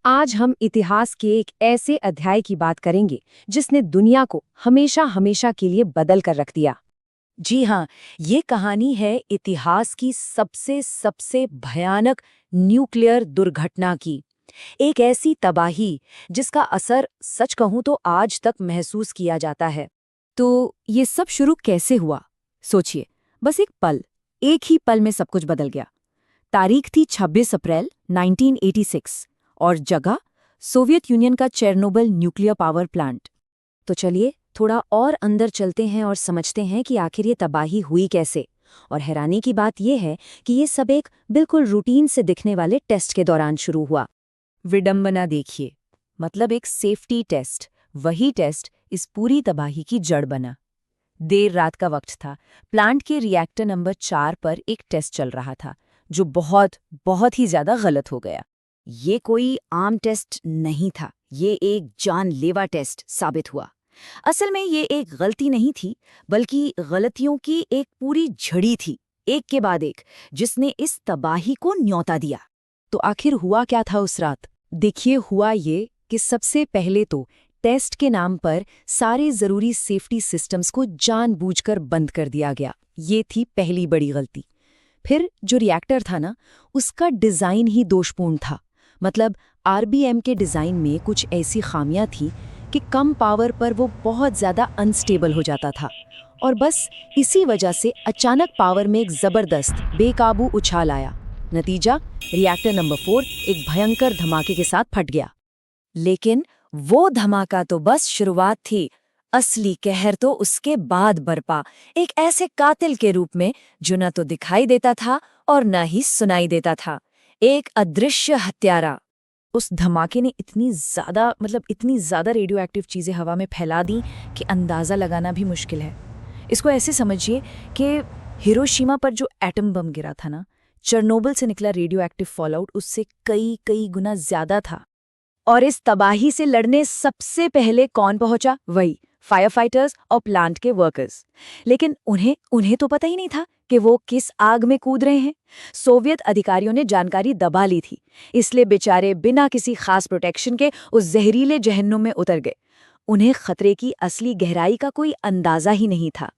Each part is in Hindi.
आज हम इतिहास के एक ऐसे अध्याय की बात करेंगे जिसने दुनिया को हमेशा हमेशा के लिए बदल कर रख दिया। जी हाँ, ये कहानी है इतिहास की सबसे सबसे भयानक न्यूक्लियर दुर्घटना की। एक ऐसी तबाही जिसका असर सच कहूं तो आज तक महसूस किया जाता है। तो ये सब शुरू कैसे हुआ? सोचिए, बस एक ही पल में सब कुछ बदल गया। तारीख थी 26 अप्रैल 1986 और जगह सोवियत यूनियन का चेरनोबिल न्यूक्लियर पावर प्लांट। तो चलिए थोड़ा और अंदर चलते हैं और समझते हैं कि आखिर ये तबाही हुई कैसे। और हैरानी की बात यह है कि ये सब एक बिल्कुल रूटीन से दिखने वाले टेस्ट के दौरान शुरू हुआ। विडंबना देखिए, मतलब एक सेफ्टी टेस्ट, वही टेस्ट इस पूरी तबाही की जड़ बना। देर रात का वक्त था, प्लांट के रिएक्टर नंबर 4 पर एक टेस्ट चल रहा था जो बहुत ही ज्यादा गलत हो गया। ये कोई आम टेस्ट नहीं था, ये एक जानलेवा टेस्ट साबित हुआ। असल में ये एक गलती नहीं थी, बल्कि गलतियों की एक पूरी झड़ी थी, एक के बाद एक, जिसने इस तबाही को न्योता दिया। तो आखिर हुआ क्या था उस रात? देखिए, हुआ ये कि सबसे पहले तो टेस्ट के नाम पर सारे जरूरी सेफ्टी सिस्टम्स को जानबूझकर बंद कर दिया गया। ये थी पहली बड़ी गलती। फिर जो रिएक्टर था ना, उसका डिजाइन ही दोषपूर्ण था। मतलब आरबीएम के डिजाइन में कुछ ऐसी खामियां थी कि कम पावर पर वो बहुत ज्यादा अनस्टेबल हो जाता था, और बस इसी वजह से अचानक पावर में एक जबरदस्त बेकाबू उछाल आया। नतीजा, रिएक्टर नंबर 4 एक भयंकर धमाके के साथ फट गया। लेकिन वो धमाका तो बस शुरुआत थी। असली कहर तो उसके बाद बरपा, एक ऐसे कातिल के रूप में जो न तो दिखाई देता था और न ही सुनाई देता था। एक अदृश्य हत्यारा। उस धमाके ने इतनी ज्यादा रेडियो एक्टिव चीजें हवा में फैला दी कि अंदाजा लगाना भी मुश्किल है। इसको ऐसे समझिए कि हिरोशिमा पर जो एटम बम गिरा था ना, चेरनोबिल से निकला रेडियो एक्टिव फॉलआउट उससे कई गुना ज्यादा था। और इस तबाही से लड़ने सबसे पहले कौन पहुंचा? वही फायर फाइटर्स और प्लांट के वर्कर्स। लेकिन उन्हें तो पता ही नहीं था कि वो किस आग में कूद रहे हैं। सोवियत अधिकारियों ने जानकारी दबा ली थी, इसलिए बेचारे बिना किसी खास प्रोटेक्शन के उस जहरीले जहन्नुम में उतर गए। उन्हें खतरे की असली गहराई का कोई अंदाजा ही नहीं था।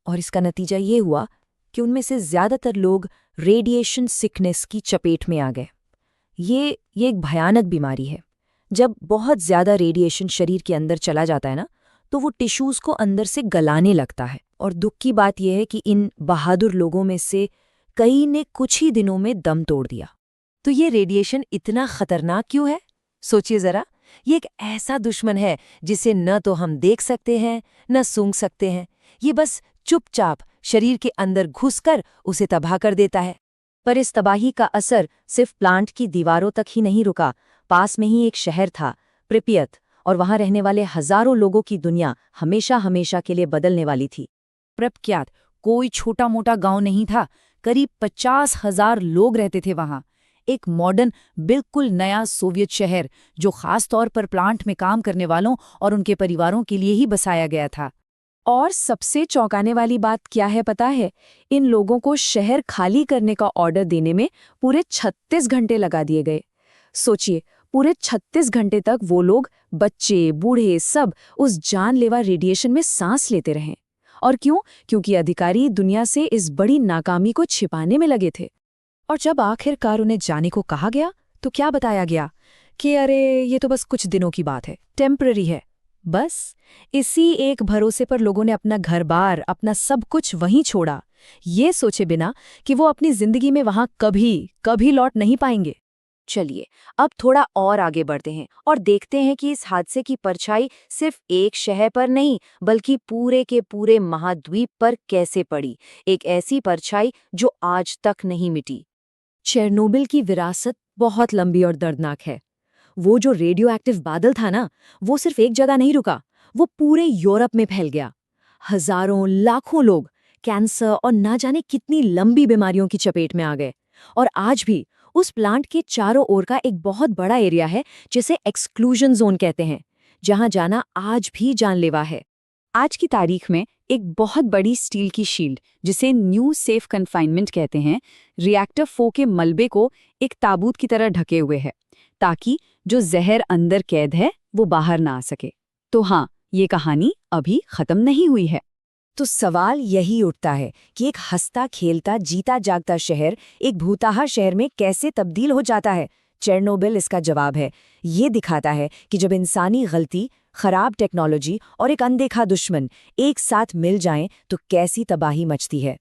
और इसका नतीजा ये हुआ कि उनमें से ज्यादातर लोग रेडिएशन सिकनेस की चपेट में आ गए। ये एक भयानक बीमारी है। जब बहुत ज्यादा रेडिएशन शरीर के अंदर चला जाता है ना, तो वो टिश्यूज को अंदर से गलाने लगता है। और दुख की बात यह है कि इन बहादुर लोगों में से कई ने कुछ ही दिनों में दम तोड़ दिया। तो ये रेडिएशन इतना खतरनाक क्यों है? सोचिए जरा, ये एक ऐसा दुश्मन है जिसे न तो हम देख सकते हैं न सूंघ सकते हैं। ये बस चुपचाप शरीर के अंदर घुसकर उसे तबाह कर देता है। पर इस तबाही का असर सिर्फ प्लांट की दीवारों तक ही नहीं रुका। पास में ही एक शहर था, प्रिपियत, और वहां रहने वाले हजारों लोगों की दुनिया हमेशा हमेशा के लिए बदलने वाली थी। प्रिप्यात कोई छोटा मोटा गांव नहीं था, करीब 50,000 लोग रहते थे वहां। एक मॉडर्न, बिल्कुल नया सोवियत शहर जो खास तौर पर प्लांट में काम करने वालों और उनके परिवारों के लिए ही बसाया गया था। और सबसे चौंकाने वाली बात क्या है पता है? इन लोगों को शहर खाली करने का ऑर्डर देने में पूरे 36 घंटे लगा दिए गए। सोचिए, पूरे 36 घंटे तक वो लोग, बच्चे बूढ़े सब, उस जानलेवा रेडिएशन में सांस लेते रहे। और क्यों? क्योंकि अधिकारी दुनिया से इस बड़ी नाकामी को छिपाने में लगे थे। और जब आखिरकार उन्हें जाने को कहा गया तो क्या बताया गया कि अरे ये तो बस कुछ दिनों की बात है, टेम्पररी है। बस इसी एक भरोसे पर लोगों ने अपना घर-बार, अपना सब कुछ वहीं छोड़ा, ये सोचे बिना कि वो अपनी जिंदगी में वहां कभी लौट नहीं पाएंगे। चलिए अब थोड़ा और आगे बढ़ते हैं और देखते हैं कि इस हादसे की परछाई सिर्फ एक शहर पर नहीं, बल्कि पूरे के पूरे महाद्वीप पर कैसे पड़ी। एक ऐसी परछाई जो आज तक नहीं मिटी। चेरनोबिल की विरासत बहुत लंबी और दर्दनाक है। वो जो रेडियो एक्टिव बादल था ना, वो सिर्फ एक जगह नहीं रुका, वो पूरे यूरोप में फैल गया। हजारों लाखों लोग कैंसर और ना जाने कितनी लंबी बीमारियों की चपेट में आ गए। और आज भी उस प्लांट के चारों ओर का एक बहुत बड़ा एरिया है जिसे एक्सक्लूजन जोन कहते हैं, जहां जाना आज भी जानलेवा है। आज की तारीख में एक बहुत बड़ी स्टील की शील्ड, जिसे न्यू सेफ कन्फाइनमेंट कहते हैं, रिएक्टर 4 के मलबे को एक ताबूत की तरह ढके हुए है। ताकि जो जहर अंदर कैद है वो बाहर ना आ सके। तो हाँ, ये कहानी अभी खत्म नहीं हुई है। तो सवाल यही उठता है कि एक हंसता खेलता जीता जागता शहर एक भूताहा शहर में कैसे तब्दील हो जाता है। चेरनोबिल इसका जवाब है। ये दिखाता है कि जब इंसानी गलती, खराब टेक्नोलॉजी और एक अनदेखा दुश्मन एक साथ मिल जाएं तो कैसी तबाही मचती है।